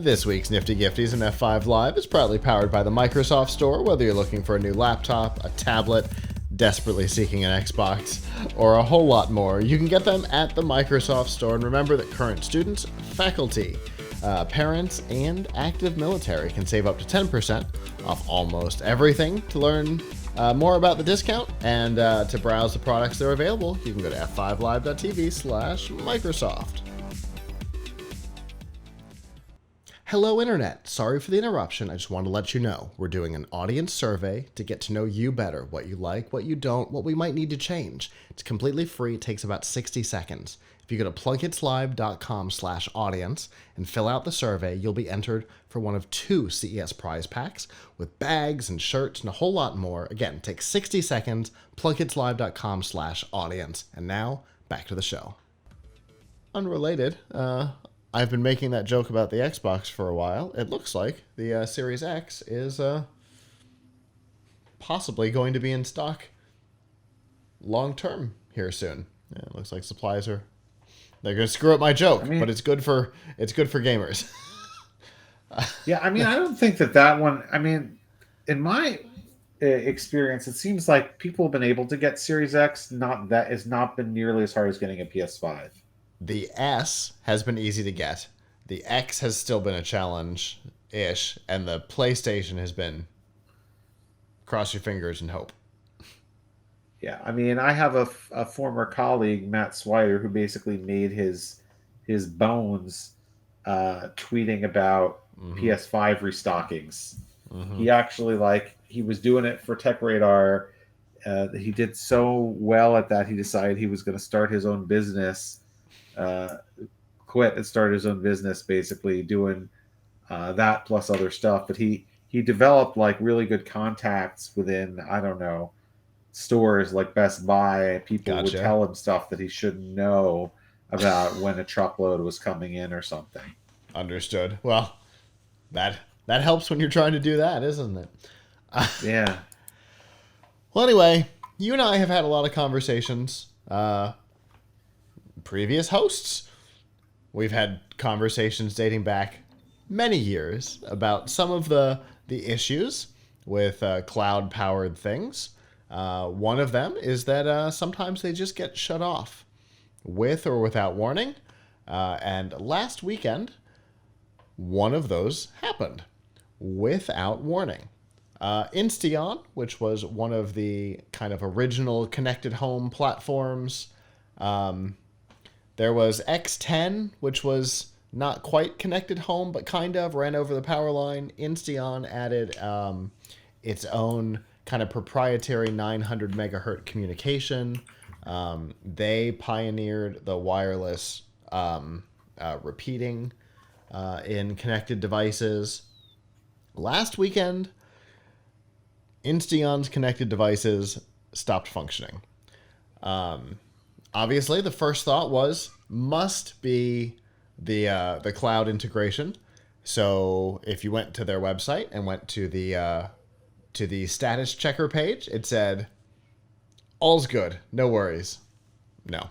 This week's Nifty Gifties and F5 Live is proudly powered by the Microsoft Store. Whether you're looking for a new laptop, a tablet, desperately seeking an Xbox, or a whole lot more, you can get them at the Microsoft Store. And remember that current students, faculty, parents, and active military can save up to 10% off almost everything. To learn more about the discount and to browse the products that are available, you can go to f5live.tv/Microsoft. Hello, Internet. Sorry for the interruption. I just want to let you know we're doing an audience survey to get to know you better, what you like, what you don't, what we might need to change. It's completely free. It takes about 60 seconds. If you go to PLUGHITZlive.com/audience and fill out the survey, you'll be entered for one of 2 CES prize packs with bags and shirts and a whole lot more. Again, it takes 60 seconds, PLUGHITZlive.com/audience. And now, back to the show. Unrelated, I've been making that joke about the Xbox for a while. It looks like the Series X is possibly going to be in stock long-term here soon. Yeah, it looks like supplies are... They're going to screw up my joke, but it's good for gamers. Yeah, I don't think that one... in my experience, it seems like people have been able to get Series X. It's not been nearly as hard as getting a PS5. The S has been easy to get. The X has still been a challenge-ish, and the PlayStation has been cross your fingers and hope. Yeah, I have a former colleague, Matt Swider, who basically made his bones tweeting about PS5 restockings. He actually, he was doing it for Tech Radar. He did so well at that, he decided he was going to start his own business. Quit and started his own business, basically doing that plus other stuff. But he developed really good contacts within, I don't know, stores like Best Buy. People would tell him stuff that he shouldn't know about when a truckload was coming in or something. Understood. Well, that helps when you're trying to do that, isn't it? Yeah. Well, anyway, you and I have had a lot of conversations. Previous hosts, we've had conversations dating back many years about some of the issues with cloud-powered things. One of them is that sometimes they just get shut off with or without warning. And last weekend, one of those happened without warning. Insteon, which was one of the kind of original connected home platforms. There was X10, which was not quite connected home, but kind of ran over the power line. Insteon added its own kind of proprietary 900 megahertz communication. They pioneered the wireless repeating in connected devices. Last weekend, Insteon's connected devices stopped functioning. Obviously, the first thought must be the cloud integration. So if you went to their website and went to the status checker page, it said, all's good, no worries. No.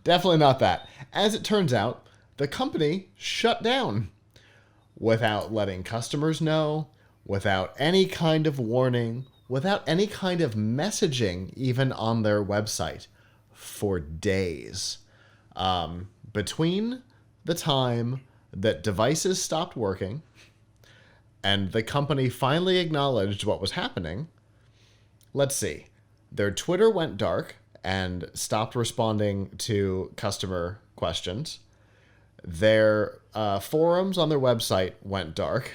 Definitely not that. As it turns out, the company shut down without letting customers know, without any kind of warning, without any kind of messaging even on their website. For days. Between the time that devices stopped working and the company finally acknowledged what was happening, let's see, their Twitter went dark and stopped responding to customer questions. Their forums on their website went dark.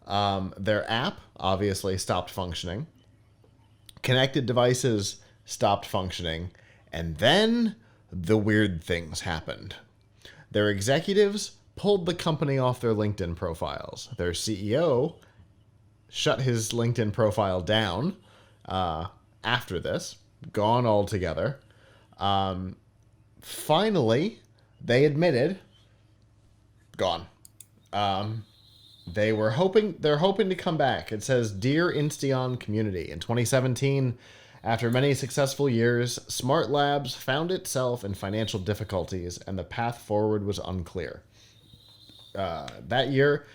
Their app obviously stopped functioning. Connected devices stopped functioning. And then the weird things happened. Their executives pulled the company off their LinkedIn profiles. Their CEO shut his LinkedIn profile down after this, gone altogether. Finally, they admitted, gone. They're hoping to come back. It says, Dear Insteon community, in 2017, after many successful years, Smart Labs found itself in financial difficulties and the path forward was unclear. that year,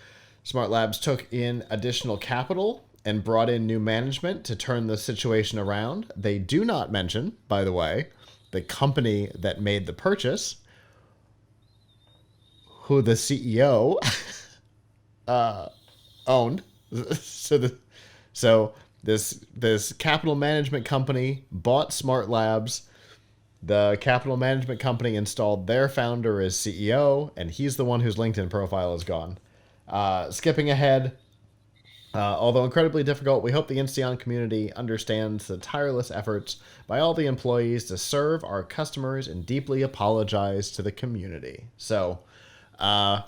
Smart Labs took in additional capital and brought in new management to turn the situation around. They do not mention, by the way, the company that made the purchase, who the CEO owned. So this capital management company bought Smart Labs. The capital management company installed their founder as CEO, and he's the one whose LinkedIn profile is gone. Skipping ahead, although incredibly difficult, we hope the Insteon community understands the tireless efforts by all the employees to serve our customers and deeply apologize to the community. So the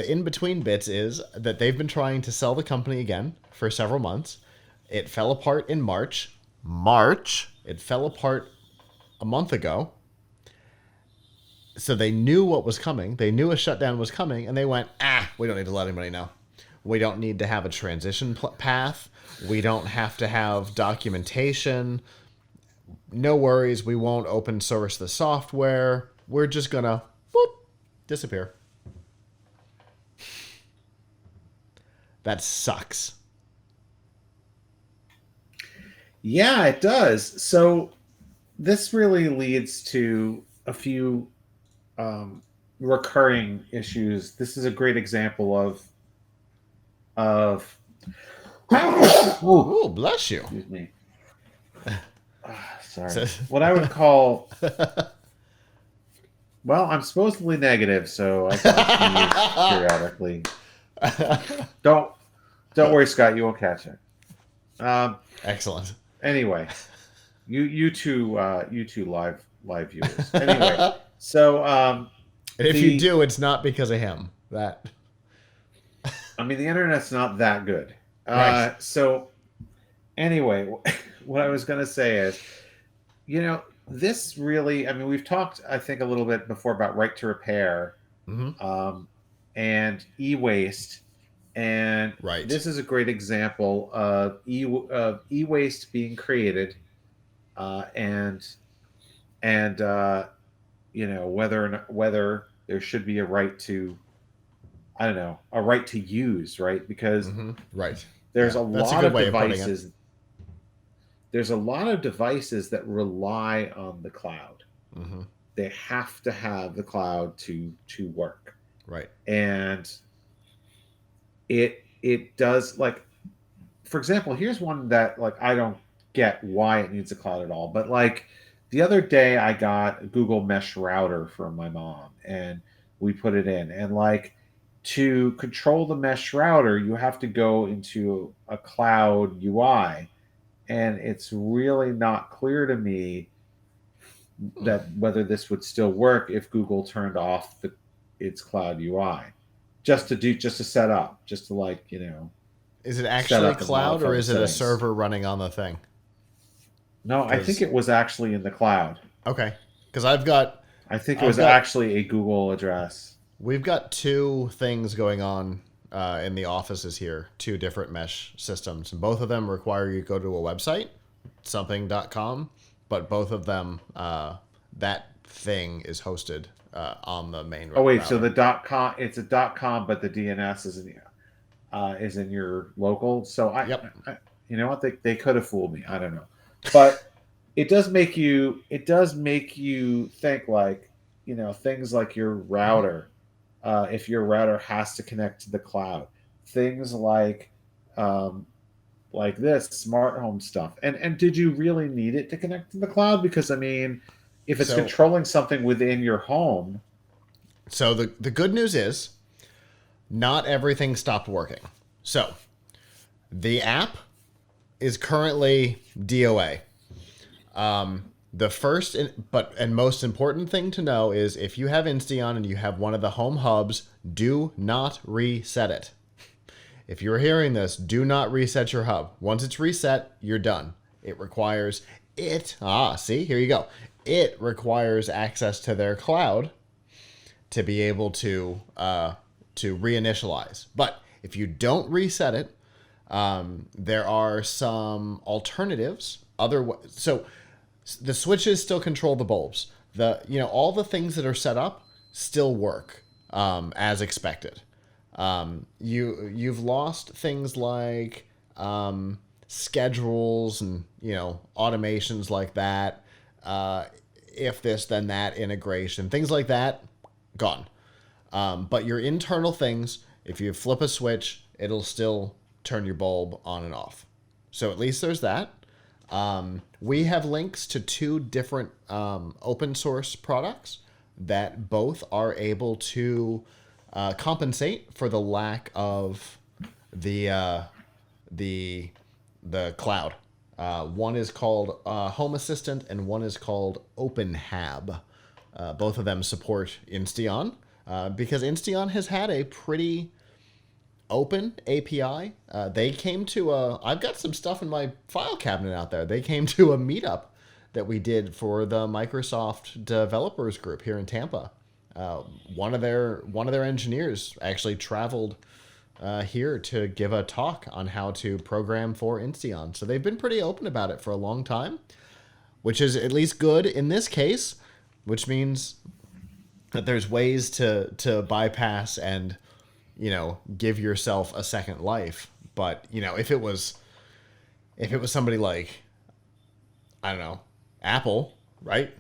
in-between bits is that they've been trying to sell the company again for several months. It fell apart in March. It fell apart a month ago. So they knew what was coming. They knew a shutdown was coming, and they went, we don't need to let anybody know. We don't need to have a transition path. We don't have to have documentation. No worries. We won't open source the software. We're just going to disappear. That sucks. Yeah, it does. So this really leads to a few recurring issues. This is a great example of Ooh, bless you. Excuse me. Sorry. What I would call well, I'm supposedly negative, so I can sneeze periodically. Don't worry, Scott. You will catch it. Excellent. Anyway, you two live viewers. Anyway, so and if you do, it's not because of him. That I mean, the internet's not that good. Right. So anyway, what I was going to say is, this really, I mean, we've talked, I think, a little bit before about right to repair, and e-waste. And this is a great example of e-waste being created, and whether there should be a right to, I don't know, a right to use, right? Because there's a lot of devices. There's a lot of devices that rely on the cloud. They have to have the cloud to work. Right. And it does, like, for example, here's one that, like, I don't get why it needs a cloud at all, but like the other day I got a Google Mesh router from my mom and we put it in, and like, to control the mesh router you have to go into a cloud UI, and it's really not clear to me that whether this would still work if Google turned off its cloud UI. Just to set up, just to, like, Is it actually cloud, or is it a server running on the thing? No, I think it was actually in the cloud. Okay. Because I think it was actually a Google address. We've got two things going on in the offices here, two different mesh systems. And both of them require you to go to a website, something.com, but both of them, that thing is hosted on the main router. Oh, wait, so the .com, it's a .com, but the DNS is in your local. So I you know what, they could have fooled me. I don't know. But it does make you think, like, things like your router, if your router has to connect to the cloud, things like this smart home stuff, and did you really need it to connect to the cloud? Because, I mean, if it's controlling something within your home. So the good news is not everything stopped working. So the app is currently DOA. The first and most important thing to know is, if you have Insteon and you have one of the home hubs, do not reset it. If you're hearing this, do not reset your hub. Once it's reset, you're done. It requires see, here you go. It requires access to their cloud to be able to reinitialize. But if you don't reset it, there are some alternatives. So the switches still control the bulbs. All the things that are set up still work. as expected. You've lost things like schedules and automations like that. If this then that integration, things like that, gone. But your internal things, if you flip a switch, it'll still turn your bulb on and off. So at least there's that. We have links to two different open source products that both are able to compensate for the lack of the the the cloud. One is called Home Assistant, and one is called OpenHab. Both of them support Insteon because Insteon has had a pretty open API. They came to I've got some stuff in my file cabinet out there. They came to a meetup that we did for the Microsoft developers group here in Tampa. One of their engineers actually traveled here to give a talk on how to program for Insteon. So they've been pretty open about it for a long time, which is at least good in this case, which means that there's ways to bypass and give yourself a second life. But if it was somebody like, I don't know, Apple, right?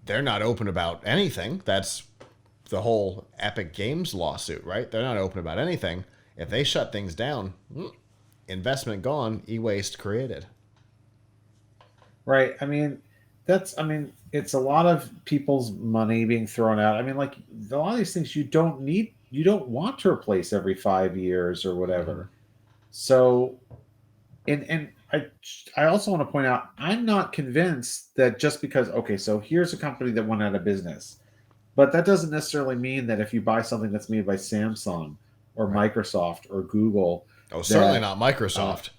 They're not open about anything. That's the whole Epic Games lawsuit, right? They're not open about anything. If they shut things down, investment gone, e-waste created. Right. I mean, it's a lot of people's money being thrown out. I mean, like a lot of these things you don't need, you don't want to replace every 5 years or whatever. So, and I also want to point out, I'm not convinced that just because, okay, so here's a company that went out of business, but that doesn't necessarily mean that if you buy something that's made by Samsung or Right. Microsoft or Google, Oh, certainly that not Microsoft.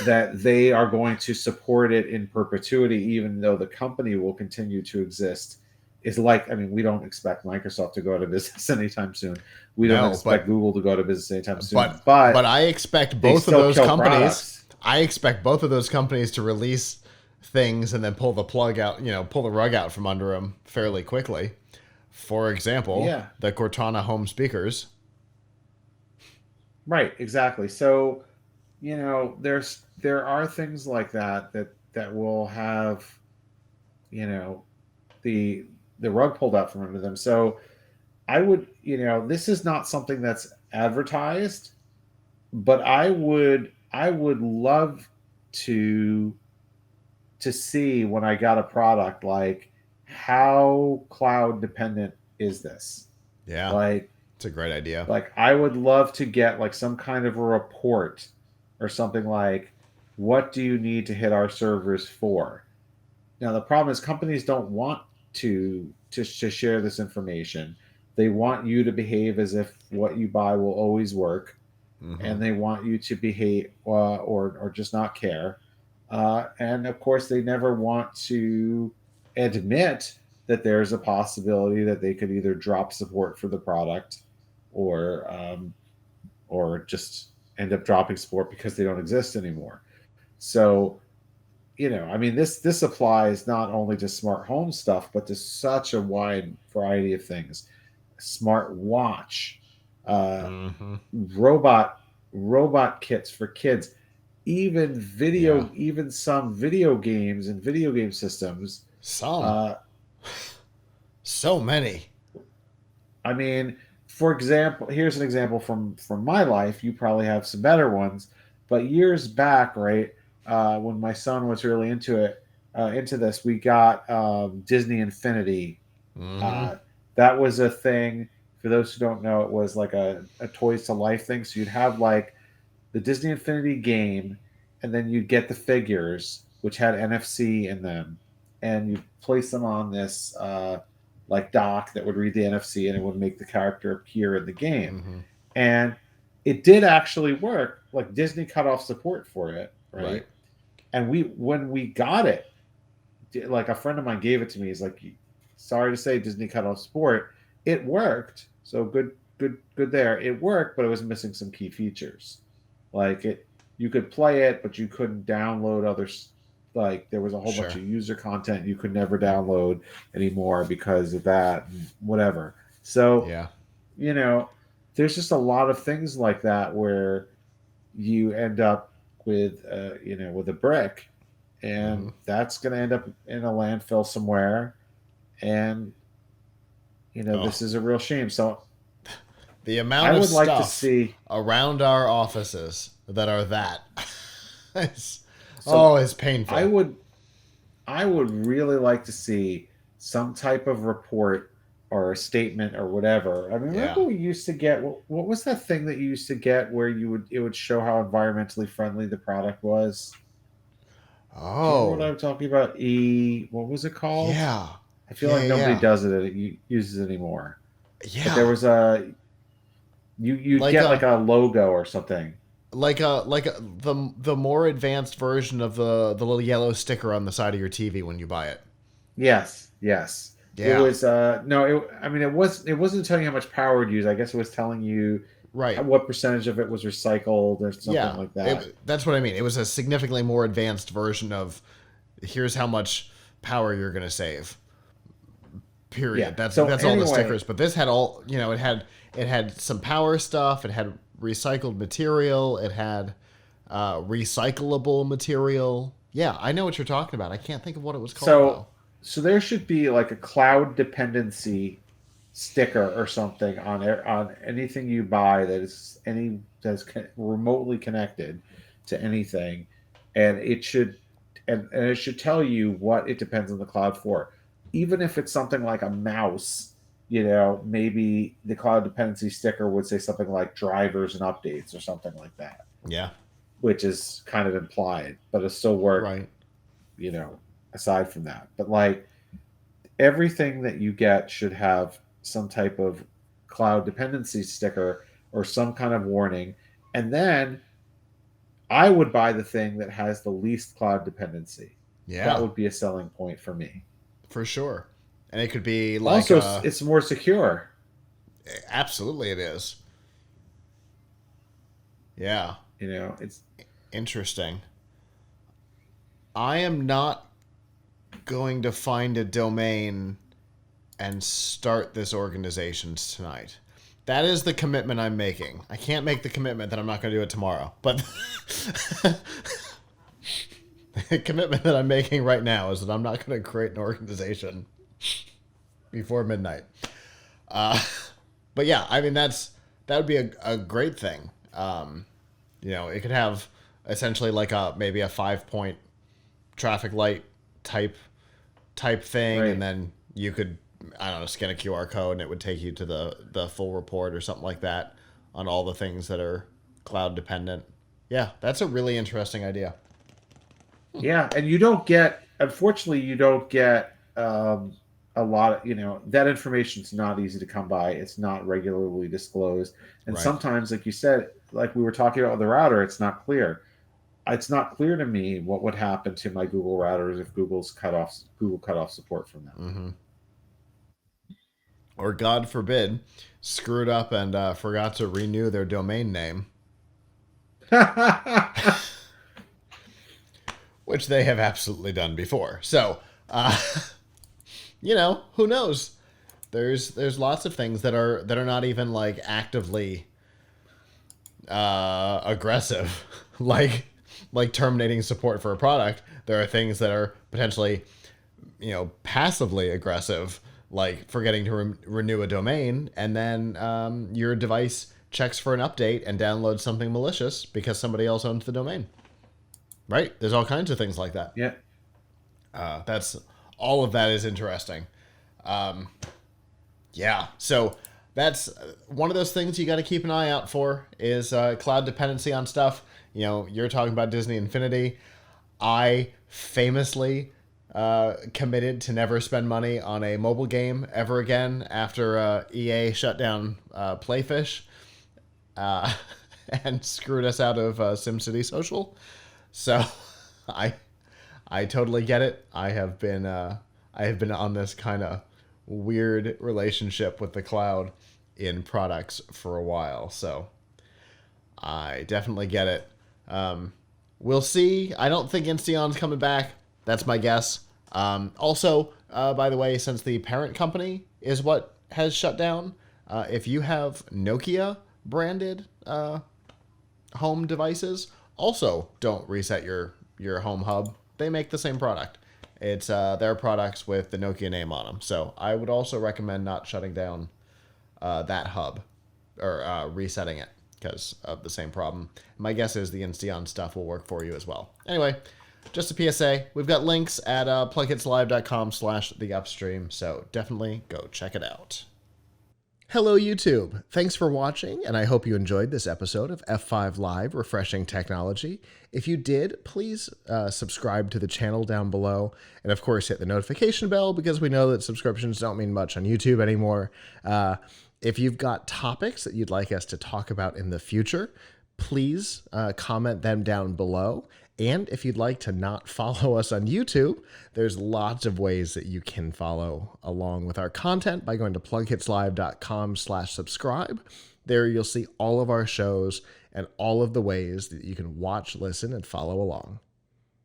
that they are going to support it in perpetuity, even though the company will continue to exist. Is like, I mean, we don't expect Microsoft to go out of business anytime soon. We don't No, expect Google to go out of business anytime soon. but But I expect they both of still those kill companies. products. I expect both of those companies to release things and then pull the plug out, pull the rug out from under them fairly quickly. For example, Yeah, the Cortana home speakers. right, exactly. So, there are things like that will have, you know, the rug pulled out from under them. So I would, this is not something that's advertised, but I would love to see when I got a product, like, how cloud dependent is this? Yeah, Like it's a great idea. I would love to get like some kind of a report or something like, what do you need to hit our servers for? Now the problem is companies don't want to share this information. They want you to behave as if what you buy will always work, Mm-hmm. and they want you to behave or just not care. And of course, they never want to admit that there's a possibility that they could either drop support for the product, or just end up dropping support because they don't exist anymore. So, I mean, this applies not only to smart home stuff, but to such a wide variety of things. Smart watch, uh, Mm-hmm. robot kits for kids, Yeah. even some video games and video game systems. Some. Uh, So many. I mean, for example, here's an example from my life. You probably have some better ones, but years back, right, when my son was really into this, we got Disney Infinity. Mm-hmm. Uh, that was a thing. For those who don't know, it was like a Toys to Life thing. So you'd have like the Disney Infinity game, and then you'd get the figures, which had NFC in them, and you place them on this like dock that would read the NFC, and it would make the character appear in the game. Mm-hmm. And it did actually work. Like Disney cut off support for it, Right. right? And when we got it, like a friend of mine gave it to me. He's like, "Sorry to say, Disney cut off support. It worked, so good, good, good there. It worked, but it was missing some key features. Like you could play it, but you couldn't download others. Like there was a whole bunch Sure. of user content you could never download anymore because of that, and whatever. So, Yeah. you know, there's just a lot of things like that where you end up with, with a brick, Mm-hmm. and that's going to end up in a landfill somewhere. And, Oh, this is a real shame. So the I amount of would like to stuff see, around our offices that are that. it's, so oh, it's I painful. would I would really like to see some type of report or a statement or whatever. I mean, Yeah. remember we used to get what was that thing that you used to get where it would show how environmentally friendly the product was? Do you remember what Oh, I'm talking about? What was it called? yeah. I feel Yeah, like nobody yeah. does it uses it anymore. But there Yeah. was a you'd Like get like a a logo or something. the more advanced version of the little yellow sticker on the side of your TV when you buy it. Yes, yes. It Yeah. was no, I mean it wasn't telling you how much power it used. I guess it was telling you Right. what percentage of it was recycled or something Yeah. like that. That's what I mean. It was a significantly more advanced version of here's how much power you're going to save. Yeah. Period. So That's all the anyway, stickers, but this had all, it had some power stuff, it had recycled material, it had recyclable material. Yeah, I know what you're talking about. I can't think of what it was called so though. so there should be like a cloud dependency sticker or something on anything you buy that's remotely connected to anything, and it should tell you what it depends on the cloud for. Even if it's something like a mouse, maybe the cloud dependency sticker would say something like drivers and updates or something like that, Yeah. which is kind of implied, but it still work, Right. you know, aside from that. But like everything that you get should have some type of cloud dependency sticker or some kind of warning. And then I would buy the thing that has the least cloud dependency. That Yeah, would be a selling point for me. for sure. And it could be like Also, it's more secure. absolutely it is. Yeah. It's Interesting. I am not going to find a domain and start this organization tonight. That is the commitment I'm making. I can't make the commitment that I'm not going to do it tomorrow, but the commitment that I'm making right now is that I'm not going to create an organization before midnight. Uh, but yeah, I mean that would be a great thing. It could have essentially like maybe a 5 point traffic light type thing, and right. then you could, I don't know, scan a QR code and it would take you to the full report or something like that on all the things that are cloud dependent. Yeah, that's a really interesting idea. Yeah, and unfortunately, you don't get a lot of, that information's not easy to come by. It's not regularly disclosed. And Right. sometimes, like you said, like we were talking about with the router, it's not clear. It's not clear to me what would happen to my Google routers if Google cut off support from them. Mm-hmm. Or God forbid, screwed up and forgot to renew their domain name, which they have absolutely done before. So, who knows? There's lots of things that are not even like actively aggressive, like terminating support for a product. There are things that are potentially, passively aggressive, like forgetting to renew a domain, and then your device checks for an update and downloads something malicious because somebody else owns the domain. Right? There's all kinds of things like that. Yeah. That's all of that is interesting. Yeah. So that's one of those things you got to keep an eye out for is cloud dependency on stuff. You're talking about Disney Infinity. I famously committed to never spend money on a mobile game ever again after EA shut down Playfish and screwed us out of SimCity Social. So I I totally get it. I have been on this kind of weird relationship with the cloud in products for a while, so I definitely get it. We'll see. I don't think Insteon's coming back. That's my guess. Also, by the way, since the parent company is what has shut down. If you have Nokia branded home devices, also don't reset your home hub. They make the same product. It's their products with the Nokia name on them. So I would also recommend not shutting down that hub or resetting it because of the same problem. My guess is the Insteon stuff will work for you as well. Anyway, just a PSA. We've got links at plughitslive.com/theupstream, so definitely go check it out. Hello, YouTube. Thanks for watching, and I hope you enjoyed this episode of F5 Live Refreshing Technology. If you did, please subscribe to the channel down below, and of course hit the notification bell because we know that subscriptions don't mean much on YouTube anymore. If you've got topics that you'd like us to talk about in the future, please comment them down below. And if you'd like to not follow us on YouTube, there's lots of ways that you can follow along with our content by going to plughitslive.com/subscribe. There you'll see all of our shows and all of the ways that you can watch, listen, and follow along.